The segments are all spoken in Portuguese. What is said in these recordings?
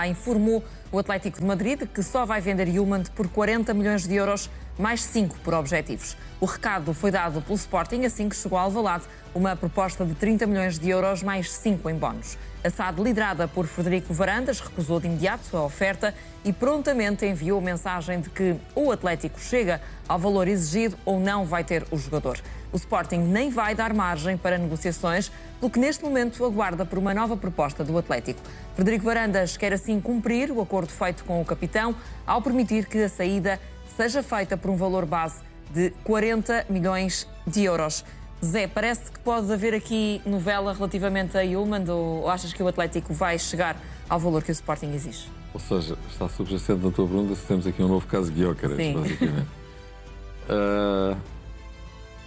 já informou o Atlético de Madrid que só vai vender Yulman por 40 milhões de euros, mais 5 por objetivos. O recado foi dado pelo Sporting assim que chegou ao Alvalade uma proposta de 30 milhões de euros, mais 5 em bónus. A SAD, liderada por Frederico Varandas, recusou de imediato a oferta e prontamente enviou mensagem de que o Atlético chega ao valor exigido ou não vai ter o jogador. O Sporting nem vai dar margem para negociações, pelo que neste momento aguarda por uma nova proposta do Atlético. Frederico Varandas quer assim cumprir o acordo feito com o capitão ao permitir que a saída seja feita por um valor base de 40 milhões de euros. Zé, parece que pode haver aqui novela relativamente a Yulman, ou achas que o Atlético vai chegar ao valor que o Sporting exige? Ou seja, está subjacente na tua pergunta se temos aqui um novo caso de Gyökeres, basicamente.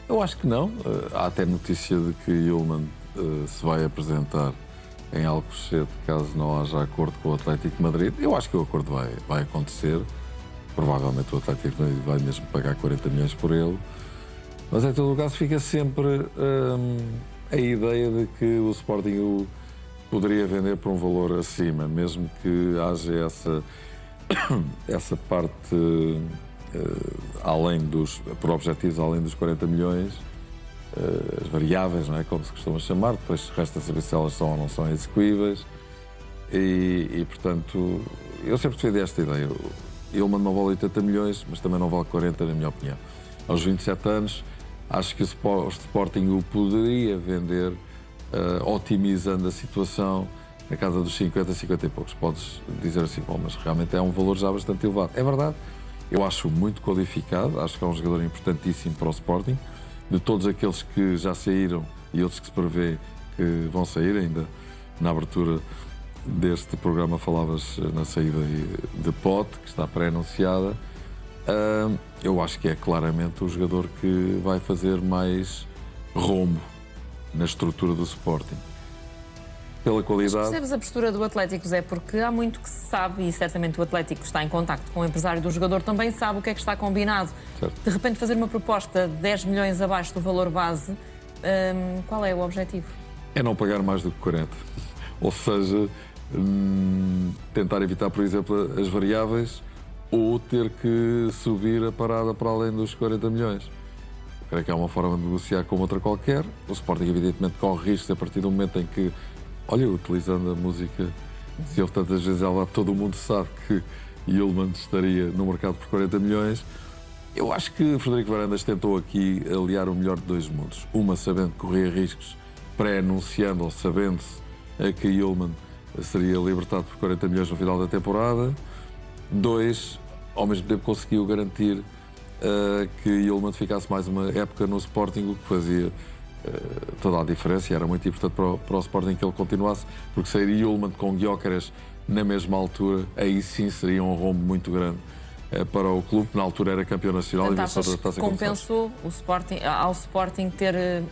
Eu acho que não. Há até notícia de que Yulman se vai apresentar em Alcochete caso não haja acordo com o Atlético de Madrid. Eu acho que o acordo vai acontecer. Provavelmente o Atlético de Madrid vai mesmo pagar 40 milhões por ele. Mas em todo o caso fica sempre a ideia de que o Sporting o poderia vender por um valor acima, mesmo que haja essa parte por objetivos além dos 40 milhões, as variáveis, não é? Como se costuma chamar, depois resta saber se elas são ou não são execuíveis e portanto, eu sempre defendi esta ideia. Ele não vale 80 milhões, mas também não vale 40, na minha opinião. Aos 27 anos, acho que o Sporting o poderia vender, otimizando a situação, na casa dos 50, 50 e poucos. Podes dizer assim, bom, mas realmente é um valor já bastante elevado. É verdade, eu acho muito qualificado, acho que é um jogador importantíssimo para o Sporting. De todos aqueles que já saíram e outros que se prevê que vão sair, ainda na abertura deste programa falavas na saída de Pote, que está pré-anunciada. Eu acho que é claramente o jogador que vai fazer mais rombo na estrutura do Sporting. Pela qualidade... Mas percebes a postura do Atlético, Zé? Porque há muito que se sabe, e certamente o Atlético está em contacto com o empresário do jogador, também sabe o que é que está combinado. Certo. De repente fazer uma proposta de 10 milhões abaixo do valor base, qual é o objetivo? É não pagar mais do que 40. Ou seja, tentar evitar, por exemplo, as variáveis ou ter que subir a parada para além dos 40 milhões. Eu creio que é uma forma de negociar como outra qualquer. O Sporting, evidentemente, corre riscos a partir do momento em que, olha, utilizando a música, se houve tantas vezes ela, todo o mundo sabe que Yulman estaria no mercado por 40 milhões. Eu acho que Frederico Varandas tentou aqui aliar o melhor de dois mundos. Uma, sabendo que corria riscos, pré-anunciando ou sabendo-se que Yulman seria libertado por 40 milhões no final da temporada. Dois, ao mesmo tempo conseguiu garantir que Yulman ficasse mais uma época no Sporting, o que fazia toda a diferença, e era muito importante para o Sporting que ele continuasse, porque sair Yulman com Gyökeres na mesma altura, aí sim seria um rombo muito grande para o clube, que na altura era campeão nacional. Portanto, e compensou ao Sporting ter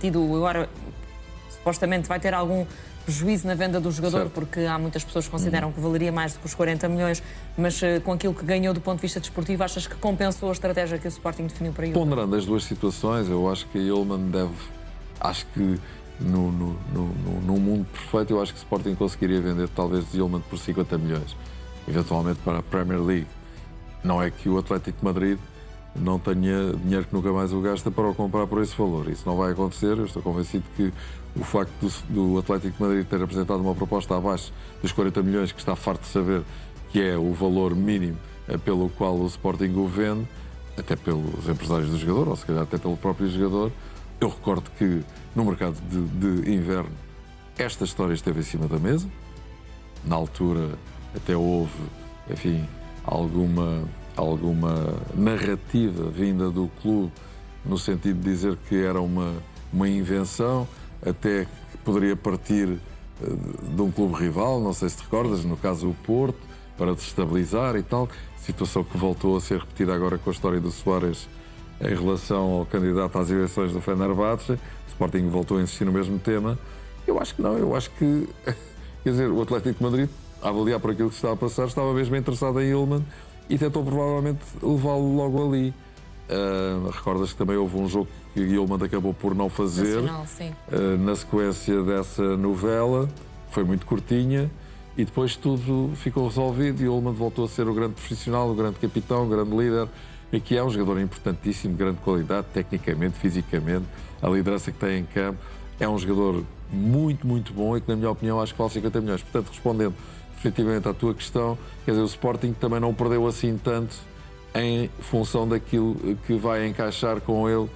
tido, agora supostamente vai ter algum prejuízo na venda do jogador, certo, porque há muitas pessoas que consideram que valeria mais do que os 40 milhões, mas com aquilo que ganhou do ponto de vista desportivo, achas que compensou a estratégia que o Sporting definiu para Yulman? Ponderando as duas situações, eu acho que Yulman acho que no mundo perfeito, eu acho que o Sporting conseguiria vender talvez Yulman por 50 milhões, eventualmente para a Premier League. Não é que o Atlético de Madrid não tenha dinheiro que nunca mais o gasta para o comprar por esse valor. Isso não vai acontecer. Eu estou convencido que o facto do Atlético de Madrid ter apresentado uma proposta abaixo dos 40 milhões, que está farto de saber que é o valor mínimo pelo qual o Sporting o vende, até pelos empresários do jogador, ou se calhar até pelo próprio jogador. Eu recordo que no mercado de inverno esta história esteve em cima da mesa. Na altura até houve, enfim, alguma narrativa vinda do clube no sentido de dizer que era uma invenção, até que poderia partir de um clube rival, não sei se te recordas, no caso o Porto, para desestabilizar e tal, situação que voltou a ser repetida agora com a história do Suárez em relação ao candidato às eleições do Fenerbahçe. O Sporting voltou a insistir no mesmo tema. Eu acho que não, eu acho que, quer dizer, o Atlético de Madrid, a avaliar por aquilo que estava a passar, estava mesmo interessado em Yulman e tentou provavelmente levá-lo logo ali. Recordas que também houve um jogo que Yulman acabou por não fazer, Nacional, sim, na sequência dessa novela, foi muito curtinha, e depois tudo ficou resolvido e o Ullmann voltou a ser o grande profissional, o grande capitão, o grande líder. Aqui é um jogador importantíssimo, de grande qualidade, tecnicamente, fisicamente, a liderança que tem em campo. É um jogador muito, muito bom e que, na minha opinião, acho que vale 50 milhões. Portanto, respondendo definitivamente à tua questão, quer dizer, o Sporting também não perdeu assim tanto em função daquilo que vai encaixar com ele,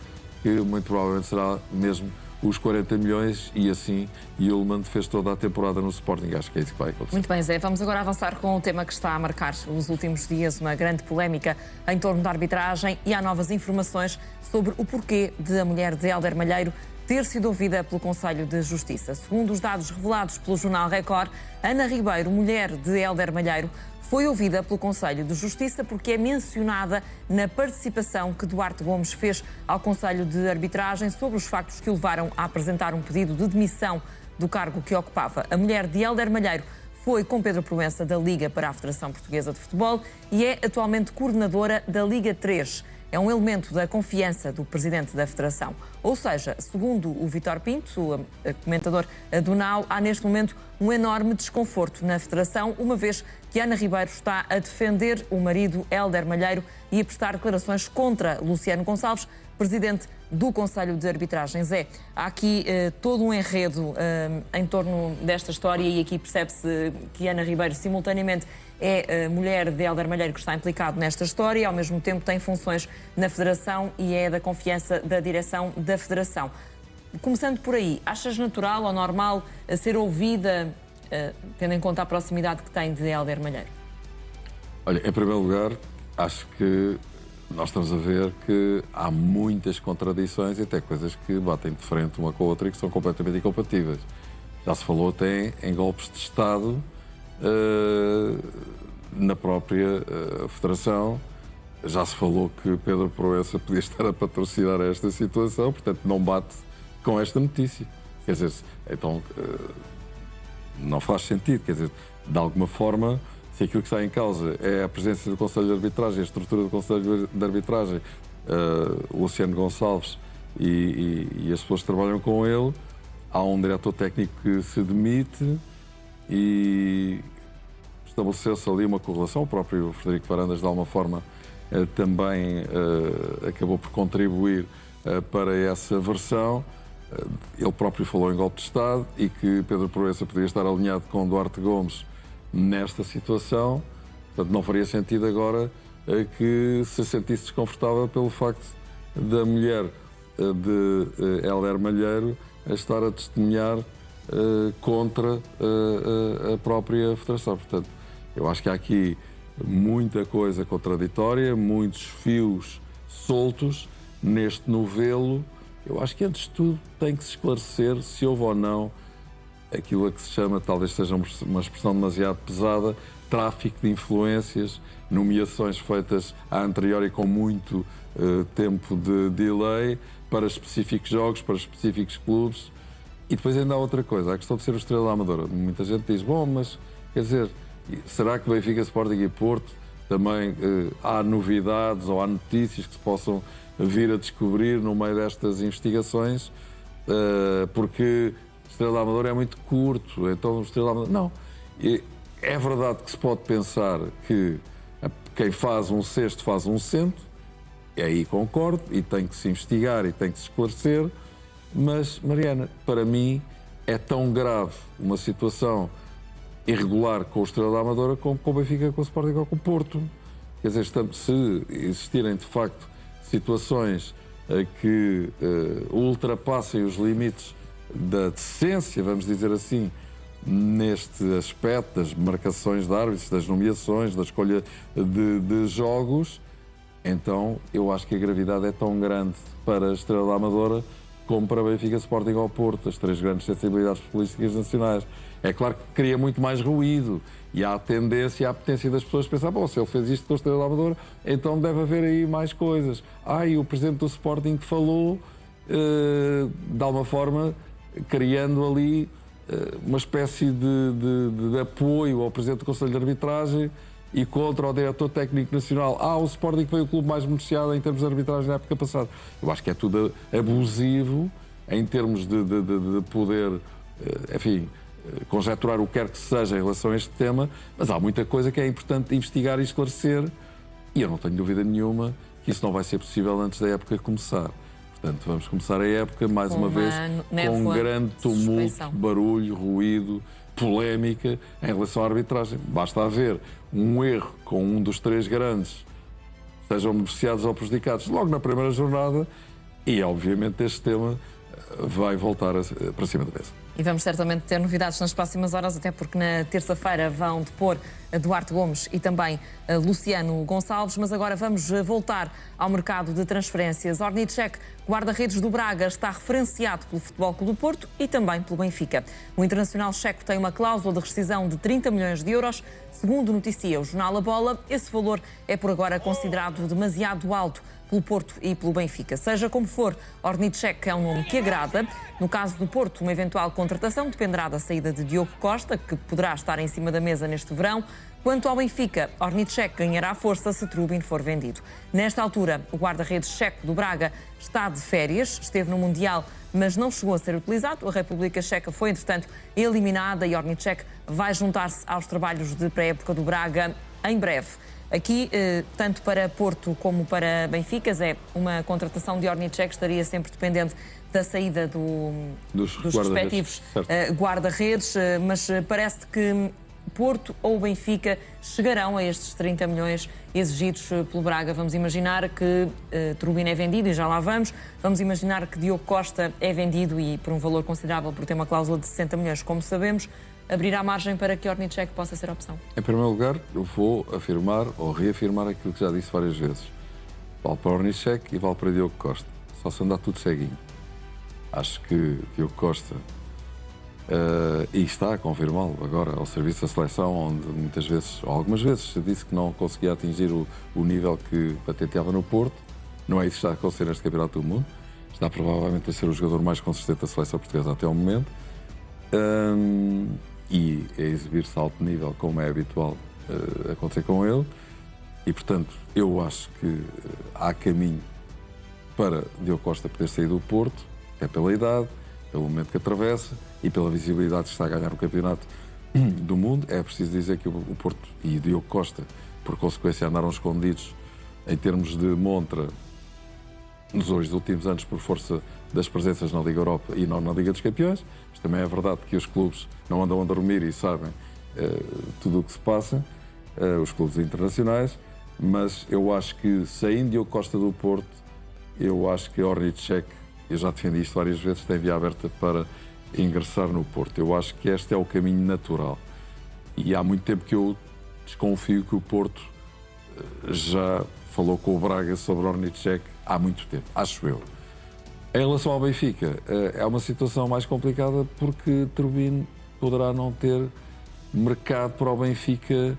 que muito provavelmente será mesmo os 40 milhões e assim Ullmann fez toda a temporada no Sporting. Acho que é isso que vai acontecer. Muito bem, Zé. Vamos agora avançar com o tema que está a marcar os últimos dias, uma grande polémica em torno da arbitragem, e há novas informações sobre o porquê de a mulher de Hélder Malheiro ter sido ouvida pelo Conselho de Justiça. Segundo os dados revelados pelo jornal Record, Ana Ribeiro, mulher de Hélder Malheiro, foi ouvida pelo Conselho de Justiça porque é mencionada na participação que Duarte Gomes fez ao Conselho de Arbitragem sobre os factos que o levaram a apresentar um pedido de demissão do cargo que ocupava. A mulher de Hélder Malheiro foi com Pedro Proença da Liga para a Federação Portuguesa de Futebol e é atualmente coordenadora da Liga 3. É um elemento da confiança do presidente da Federação. Ou seja, segundo o Vítor Pinto, o comentador do NAU, há neste momento um enorme desconforto na Federação, uma vez que Ana Ribeiro está a defender o marido Hélder Malheiro e a prestar declarações contra Luciano Gonçalves, presidente do Conselho de Arbitragem. Zé, há aqui todo um enredo em torno desta história e aqui percebe-se que Ana Ribeiro simultaneamente é a mulher de Hélder Malheiro que está implicado nesta história e ao mesmo tempo tem funções na Federação e é da confiança da direção da Federação. Começando por aí, achas natural ou normal ser ouvida, tendo em conta a proximidade que tem de Hélder Malheiro? Olha, em primeiro lugar, acho que nós estamos a ver que há muitas contradições e até coisas que batem de frente uma com a outra e que são completamente incompatíveis. Já se falou até em golpes de Estado na própria Federação. Já se falou que Pedro Proença podia estar a patrocinar esta situação, portanto não bate com esta notícia. Quer dizer, então não faz sentido. Quer dizer, de alguma forma, se aquilo que está em causa é a presença do Conselho de Arbitragem, a estrutura do Conselho de Arbitragem, Luciano Gonçalves e as pessoas que trabalham com ele, há um diretor técnico que se demite e estabeleceu-se ali uma correlação. O próprio Frederico Varandas, de alguma forma, também acabou por contribuir para essa versão. Ele próprio falou em golpe de Estado e que Pedro Proença poderia estar alinhado com Duarte Gomes nesta situação. Portanto, não faria sentido agora que se sentisse desconfortável pelo facto da mulher de Hélder Malheiro estar a testemunhar contra a própria Federação. Portanto, eu acho que há aqui muita coisa contraditória, muitos fios soltos neste novelo. Eu acho que, antes de tudo, tem que se esclarecer se houve ou não aquilo a que se chama, talvez seja uma expressão demasiado pesada, tráfico de influências, nomeações feitas a anterior e com muito tempo de delay para específicos jogos, para específicos clubes. E depois ainda há outra coisa, a questão de ser o Estrela da Amadora. Muita gente diz, bom, mas quer dizer, será que Benfica, Sporting e Porto também há novidades ou há notícias que se possam vir a descobrir no meio destas investigações? Porque o Estrela da Amadora é muito curto, então o Estrela da Amadora... Não. E é verdade que se pode pensar que quem faz um cesto faz um cento, e aí concordo, e tem que se investigar e tem que se esclarecer. Mas, Mariana, para mim é tão grave uma situação irregular com o Estrela da Amadora como com o Benfica, com o Sporting ou com o Porto. Quer dizer, se existirem de facto situações que ultrapassem os limites da decência, vamos dizer assim, neste aspecto das marcações de árbitros, das nomeações, da escolha de jogos, então eu acho que a gravidade é tão grande para a Estrela da Amadora como para Benfica, Sporting ou Porto, as três grandes sensibilidades políticas nacionais. É claro que cria muito mais ruído e há a tendência, há a potência das pessoas pensar, bom, se ele fez isto com a Estrela da Amadora, então deve haver aí mais coisas. E o presidente do Sporting que falou, de alguma forma, criando ali uma espécie de apoio ao presidente do Conselho de Arbitragem e contra o diretor técnico nacional. O Sporting foi o clube mais beneficiado em termos de arbitragem na época passada. Eu acho que é tudo abusivo em termos de poder, enfim, conjecturar o que quer que seja em relação a este tema, mas há muita coisa que é importante investigar e esclarecer, e eu não tenho dúvida nenhuma que isso não vai ser possível antes da época começar. Portanto, vamos começar a época, mais uma vez, com um grande tumulto, barulho, ruído, polémica em relação à arbitragem. Basta haver um erro com um dos 3 grandes, sejam beneficiados ou prejudicados, logo na primeira jornada, e obviamente este tema vai voltar para cima da mesa. E vamos certamente ter novidades nas próximas horas, até porque na terça-feira vão depor Duarte Gomes e também Luciano Gonçalves. Mas agora vamos voltar ao mercado de transferências. Ornicek, guarda-redes do Braga, está referenciado pelo Futebol Clube do Porto e também pelo Benfica. O internacional checo tem uma cláusula de rescisão de 30 milhões de euros. Segundo noticia o jornal A Bola, esse valor é por agora considerado demasiado alto pelo Porto e pelo Benfica. Seja como for, Ornicek é um nome que agrada. No caso do Porto, uma eventual contratação dependerá da saída de Diogo Costa, que poderá estar em cima da mesa neste verão. Quanto ao Benfica, Ornicek ganhará força se Trubin for vendido. Nesta altura, o guarda-redes checo do Braga está de férias, esteve no Mundial, mas não chegou a ser utilizado. A República Checa foi, entretanto, eliminada e Ornicek vai juntar-se aos trabalhos de pré-época do Braga em breve. Aqui, tanto para Porto como para Benfica, uma contratação de Ornicek estaria sempre dependente da saída dos respectivos guarda-redes, mas parece que Porto ou Benfica chegarão a estes 30 milhões exigidos pelo Braga. Vamos imaginar que Trubin é vendido e já lá vamos. Vamos imaginar que Diogo Costa é vendido e por um valor considerável, por ter uma cláusula de 60 milhões, como sabemos, abrirá margem para que Ornicek possa ser opção. Em primeiro lugar, eu vou afirmar ou reafirmar aquilo que já disse várias vezes. Vale para Ornicek e vale para Diogo Costa. Só se andar tudo ceguinho. Acho que Diogo Costa, e está a confirmá-lo agora ao serviço da seleção, onde muitas vezes, ou algumas vezes, se disse que não conseguia atingir o nível que patenteava no Porto. Não é isso que está a acontecer neste Campeonato do Mundo. Está provavelmente a ser o jogador mais consistente da seleção portuguesa até o momento. E a exibir-se a alto nível, como é habitual acontecer com ele. E, portanto, eu acho que há caminho para Diogo Costa poder sair do Porto, até pela idade, pelo momento que atravessa e pela visibilidade que está a ganhar o Campeonato do Mundo. É preciso dizer que o Porto e Diogo Costa, por consequência, andaram escondidos em termos de montra nos últimos anos por força das presenças na Liga Europa e não na Liga dos Campeões. Mas também é verdade que os clubes não andam a dormir e sabem tudo o que se passa, os clubes internacionais, mas eu acho que, saindo Diogo Costa do Porto, eu acho que Ornicek, eu já defendi isto várias vezes, tem via aberta para ingressar no Porto. Eu acho que este é o caminho natural. E há muito tempo que eu desconfio que o Porto já falou com o Braga sobre Ornicek há muito tempo, acho eu. Em relação ao Benfica, é uma situação mais complicada porque Trubin poderá não ter mercado para o Benfica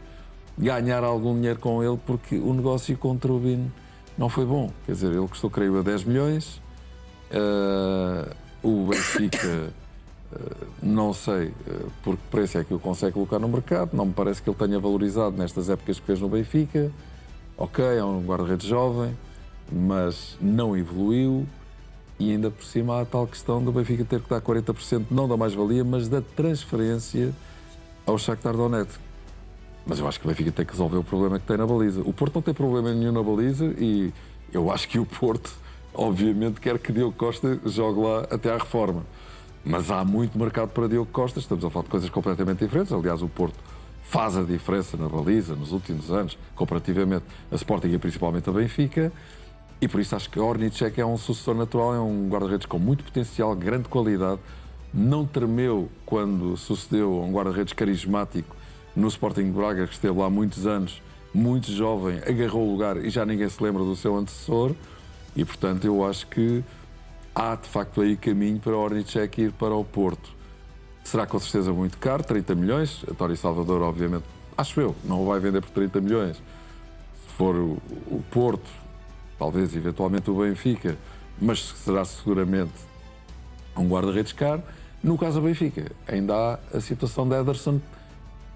ganhar algum dinheiro com ele, porque o negócio com Trubin não foi bom. Quer dizer, ele custou, creio, a 10 milhões. O Benfica, não sei por que preço é que o consegue colocar no mercado. Não me parece que ele tenha valorizado nestas épocas que fez no Benfica. Ok, é um guarda-redes jovem, mas não evoluiu. E ainda por cima há a tal questão do Benfica ter que dar 40%, não da mais-valia, mas da transferência ao Shakhtar Donetsk. Mas eu acho que o Benfica tem que resolver o problema que tem na baliza. O Porto não tem problema nenhum na baliza e eu acho que o Porto, obviamente, quer que Diogo Costa jogue lá até à reforma. Mas há muito mercado para Diogo Costa, estamos a falar de coisas completamente diferentes. Aliás, o Porto faz a diferença na baliza nos últimos anos, comparativamente a Sporting e principalmente a Benfica. E por isso acho que Ornicek é um sucessor natural, é um guarda-redes com muito potencial, grande qualidade. Não tremeu quando sucedeu a um guarda-redes carismático no Sporting de Braga, que esteve lá há muitos anos, muito jovem, agarrou o lugar e já ninguém se lembra do seu antecessor. E, portanto, eu acho que há, de facto, aí caminho para Ornicek ir para o Porto. Será com certeza muito caro, 30 milhões. A Tório Salvador, obviamente, acho eu, não o vai vender por 30 milhões. Se for o Porto, talvez, eventualmente, o Benfica, mas será seguramente um guarda-redes caro. No caso do Benfica, ainda há a situação de Ederson,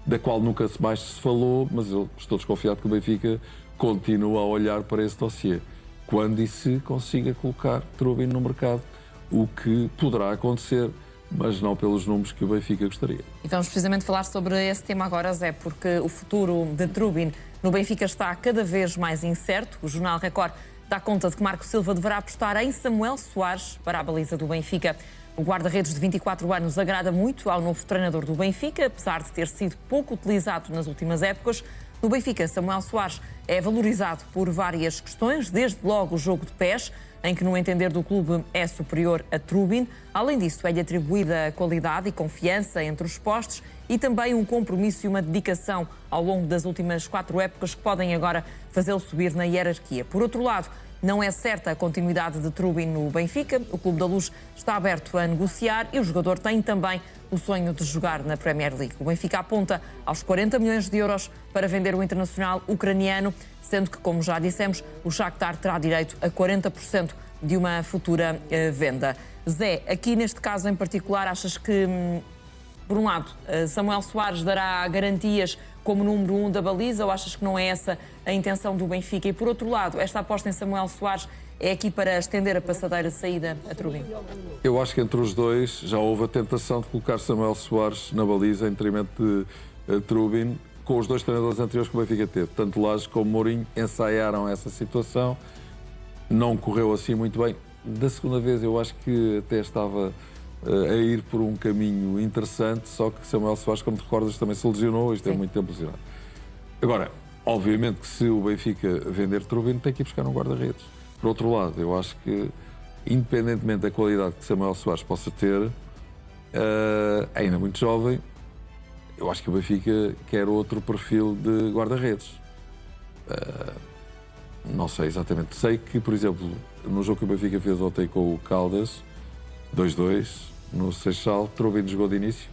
da qual nunca mais se falou, mas eu estou desconfiado que o Benfica continua a olhar para esse dossiê. Quando e se consiga colocar Trubin no mercado, o que poderá acontecer mas não pelos números que o Benfica gostaria. E vamos precisamente falar sobre esse tema agora, Zé, porque o futuro de Trubin no Benfica está cada vez mais incerto. O Jornal Record dá conta de que Marco Silva deverá apostar em Samuel Soares para a baliza do Benfica. O guarda-redes de 24 anos agrada muito ao novo treinador do Benfica, apesar de ter sido pouco utilizado nas últimas épocas. No Benfica, Samuel Soares é valorizado por várias questões, desde logo o jogo de pés, em que, no entender do clube, é superior a Trubin. Além disso, é-lhe atribuída qualidade e confiança entre os postos e também um compromisso e uma dedicação ao longo das últimas 4 épocas que podem agora fazê-lo subir na hierarquia. Por outro lado, não é certa a continuidade de Trubin no Benfica. O Clube da Luz está aberto a negociar e o jogador tem também o sonho de jogar na Premier League. O Benfica aponta aos 40 milhões de euros para vender o internacional ucraniano, sendo que, como já dissemos, o Shakhtar terá direito a 40% de uma futura venda. Zé, aqui neste caso em particular, achas que, por um lado, Samuel Soares dará garantias como número 1 da baliza, ou achas que não é essa a intenção do Benfica? E, por outro lado, esta aposta em Samuel Soares é aqui para estender a passadeira de saída a Trubin? Eu acho que entre os dois já houve a tentação de colocar Samuel Soares na baliza em detrimento de Trubin, com os 2 treinadores anteriores que o Benfica teve. Tanto Lage como Mourinho ensaiaram essa situação, não correu assim muito bem. Da segunda vez eu acho que até estava a ir por um caminho interessante, só que Samuel Soares, como te recordas, também se lesionou e esteve muito tempo lesionado. Agora, obviamente que se o Benfica vender Trubin, tem que ir buscar um guarda-redes. Por outro lado, eu acho que, independentemente da qualidade que Samuel Soares possa ter, ainda muito jovem, eu acho que o Benfica quer outro perfil de guarda-redes. Não sei exatamente. Sei que, por exemplo, no jogo que o Benfica fez ontem com o Caldas, 2-2, no Seixal, Trubin jogou de início.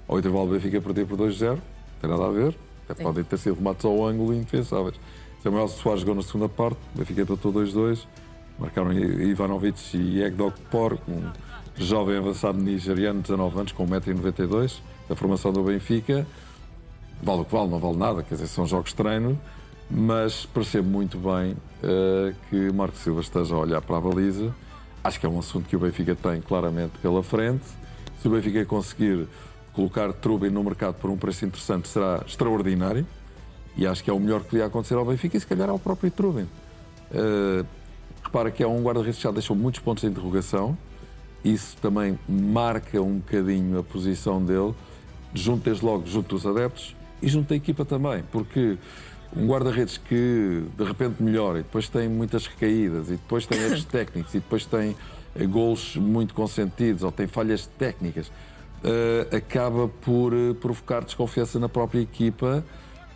Ao intervalo, o Benfica perdeu por 2-0. Não tem nada a ver. Até podem ter sido remates ao ângulo e indefensáveis. Samuel Soares jogou na segunda parte. O Benfica empatou 2-2. Marcaram Ivanovic e Egdokpor, um jovem avançado nigeriano de 19 anos, com 1,92 m, da formação do Benfica. Vale o que vale, não vale nada. Quer dizer, são jogos de treino. Mas percebo muito bem que Marco Silva esteja a olhar para a baliza. Acho que é um assunto que o Benfica tem claramente pela frente. Se o Benfica conseguir colocar Trubin no mercado por um preço interessante, será extraordinário. E acho que é o melhor que podia acontecer ao Benfica e se calhar ao próprio Trubin. Repara que é um guarda-redes que já deixou muitos pontos de interrogação. Isso também marca um bocadinho a posição dele, desde logo junto dos adeptos e junto da equipa também, porque um guarda-redes que de repente melhora e depois tem muitas recaídas e depois tem erros técnicos e depois tem golos muito consentidos ou tem falhas técnicas, acaba por provocar desconfiança na própria equipa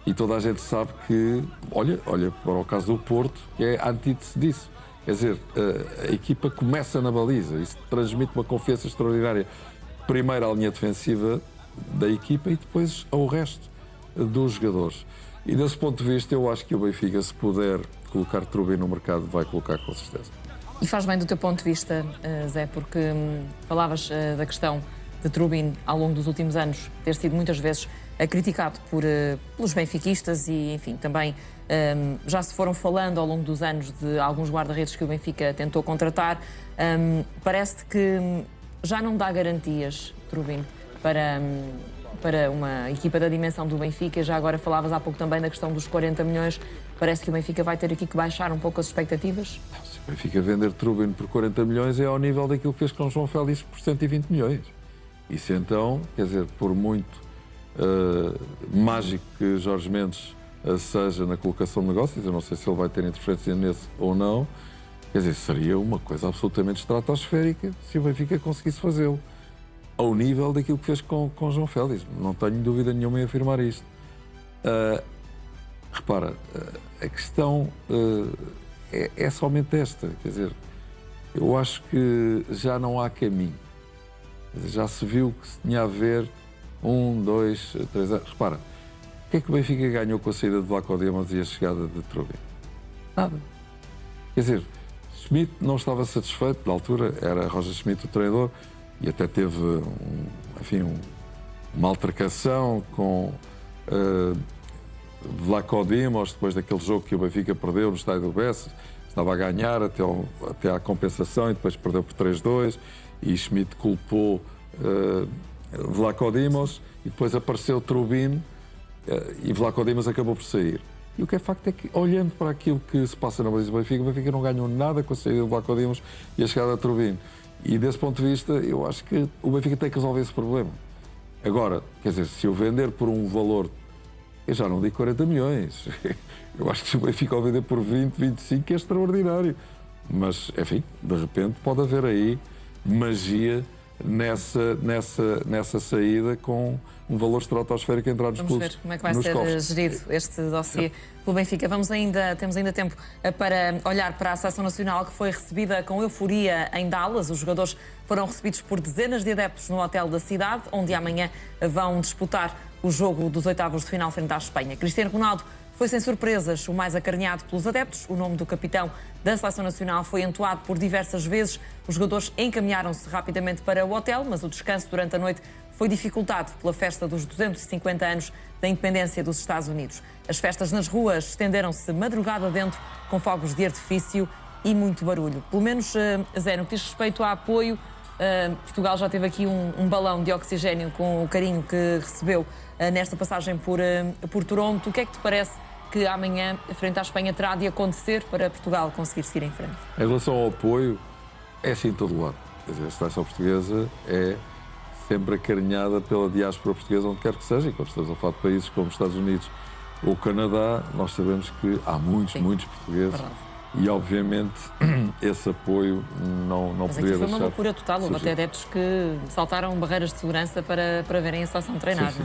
e toda a gente sabe que, olha para o caso do Porto, que é a antítese disso. Quer dizer, a equipa começa na baliza, isso transmite uma confiança extraordinária, primeiro à linha defensiva da equipa e depois ao resto dos jogadores. E desse ponto de vista, eu acho que o Benfica, se puder colocar Trubin no mercado, vai colocar com certeza. E faz bem do teu ponto de vista, Zé, porque falavas da questão de Trubin ao longo dos últimos anos ter sido muitas vezes criticado pelos benfiquistas e, enfim, também já se foram falando ao longo dos anos de alguns guarda-redes que o Benfica tentou contratar. Parece que já não dá garantias, Trubin, para uma equipa da dimensão do Benfica. Já agora falavas há pouco também da questão dos 40 milhões. Parece que o Benfica vai ter aqui que baixar um pouco as expectativas? Se o Benfica vender Trubin por 40 milhões é ao nível daquilo que fez com João Félix por 120 milhões. Isso então, quer dizer, por muito mágico que Jorge Mendes seja na colocação de negócios, eu não sei se ele vai ter interferência nesse ou não, quer dizer, seria uma coisa absolutamente estratosférica se o Benfica conseguisse fazê-lo ao nível daquilo que fez com João Félix. Não tenho dúvida nenhuma em afirmar isto. Repara, a questão é somente esta. Quer dizer, eu acho que já não há caminho. Quer dizer, já se viu que se tinha a ver 1, 2, 3 anos. Repara, o que é que o Benfica ganhou com a saída de Vlaco Dimos e a chegada de Trubin? Nada. Quer dizer, Schmidt não estava satisfeito, na altura era Roger Schmidt o treinador, e até teve uma altercação com Vlaco Dimos, depois daquele jogo que o Benfica perdeu no estádio do Bessa. Estava a ganhar até à compensação e depois perdeu por 3-2 e Schmidt culpou Vlaco Dimos, e depois apareceu Trubin, e Vlaco Dimos acabou por sair. E o que é facto é que, olhando para aquilo que se passa na baliza do Benfica, o Benfica não ganhou nada com a saída do Vlaco Dimos e a chegada de Trubin. E desse ponto de vista, eu acho que o Benfica tem que resolver esse problema. Agora, quer dizer, se eu vender por um valor, eu já não digo 40 milhões. Eu acho que se o Benfica ao vender por 20, 25 é extraordinário. Mas, enfim, de repente pode haver aí magia nessa saída com um valor estratosférico a entrar nos clubes. Vamos ver como é que vai ser gerido este dossiê pelo Benfica. Temos ainda tempo para olhar para a Seleção Nacional, que foi recebida com euforia em Dallas. Os jogadores foram recebidos por dezenas de adeptos no hotel da cidade, onde amanhã vão disputar o jogo dos oitavos de final frente à Espanha. Cristiano Ronaldo foi sem surpresas o mais acarinhado pelos adeptos. O nome do capitão da Seleção Nacional foi entoado por diversas vezes. Os jogadores encaminharam-se rapidamente para o hotel, mas o descanso durante a noite foi dificultado pela festa dos 250 anos da independência dos Estados Unidos. As festas nas ruas estenderam-se madrugada dentro, com fogos de artifício e muito barulho. Pelo menos, Zé, no que diz respeito a apoio, Portugal já teve aqui um balão de oxigênio com o carinho que recebeu nesta passagem por Toronto. O que é que te parece que amanhã, frente à Espanha, terá de acontecer para Portugal conseguir seguir em frente? Em relação ao apoio, é assim em todo lado. Quer dizer, a seleção portuguesa é sempre acarinhada pela diáspora portuguesa, onde quer que seja, e quando estamos a falar de países como os Estados Unidos ou o Canadá, nós sabemos que há muitos portugueses. Verdade. E, obviamente, esse apoio não Mas podia aqui foi deixar... uma loucura total. Houve até adeptos que saltaram barreiras de segurança para verem a seleção treinar. Sim.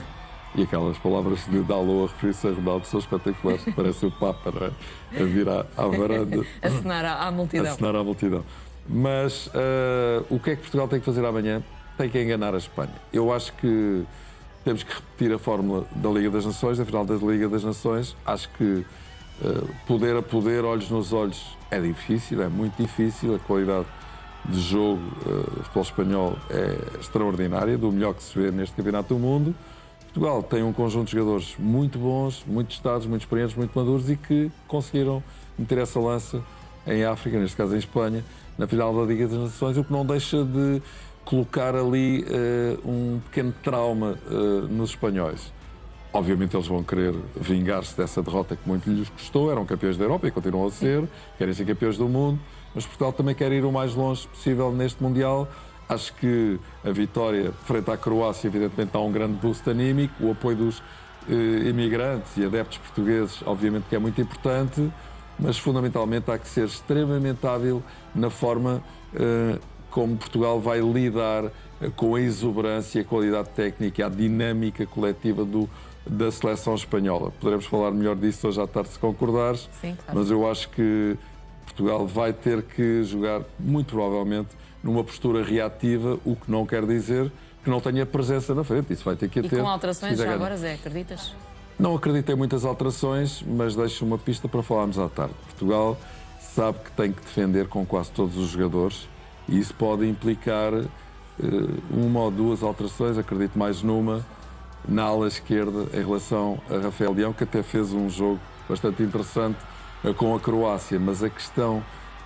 E aquelas palavras de Dalot a referir-se a Ronaldo são espetaculares. Parece o Papa, não é? A vir à varanda. Acenar à multidão. Acenar à multidão. Mas o que é que Portugal tem que fazer amanhã? Tem que enganar a Espanha. Eu acho que temos que repetir a fórmula da Liga das Nações, da final da Liga das Nações. Acho que poder a poder, olhos nos olhos, é difícil, é muito difícil. A qualidade de jogo do futebol espanhol é extraordinária, do melhor que se vê neste Campeonato do Mundo. Portugal tem um conjunto de jogadores muito bons, muito testados, muito experientes, muito maduros e que conseguiram meter essa lança em África, neste caso em Espanha, na final da Liga das Nações, o que não deixa de colocar ali um pequeno trauma nos espanhóis. Obviamente eles vão querer vingar-se dessa derrota que muito lhes custou, eram campeões da Europa e continuam a ser, querem ser campeões do mundo, mas Portugal também quer ir o mais longe possível neste Mundial. Acho que a vitória frente à Croácia, evidentemente, dá um grande boost anímico. O apoio dos imigrantes e adeptos portugueses, obviamente, que é muito importante, mas fundamentalmente há que ser extremamente hábil na forma como Portugal vai lidar com a exuberância, a qualidade técnica, a dinâmica coletiva da seleção espanhola. Poderemos falar melhor disso hoje à tarde, se concordares. Sim, claro. Mas eu acho que Portugal vai ter que jogar, muito provavelmente, numa postura reativa, o que não quer dizer que não tenha presença na frente. Isso vai ter que ter. E com alterações já agora, Zé, acreditas? Não acredito em muitas alterações, mas deixo uma pista para falarmos à tarde. Portugal sabe que tem que defender com quase todos os jogadores e isso pode implicar uma ou duas alterações, acredito mais numa, na ala esquerda, em relação a Rafael Leão, que até fez um jogo bastante interessante com a Croácia, mas a questão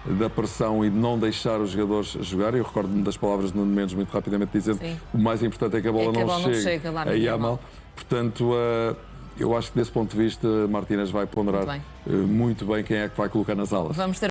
da pressão e de não deixar os jogadores jogar, eu recordo-me das palavras de Nuno Mendes muito rapidamente dizendo que o mais importante é que a bola não chegue lá a Yamal. Portanto, eu acho que desse ponto de vista Martínez vai ponderar muito bem quem é que vai colocar nas alas. Vamos ter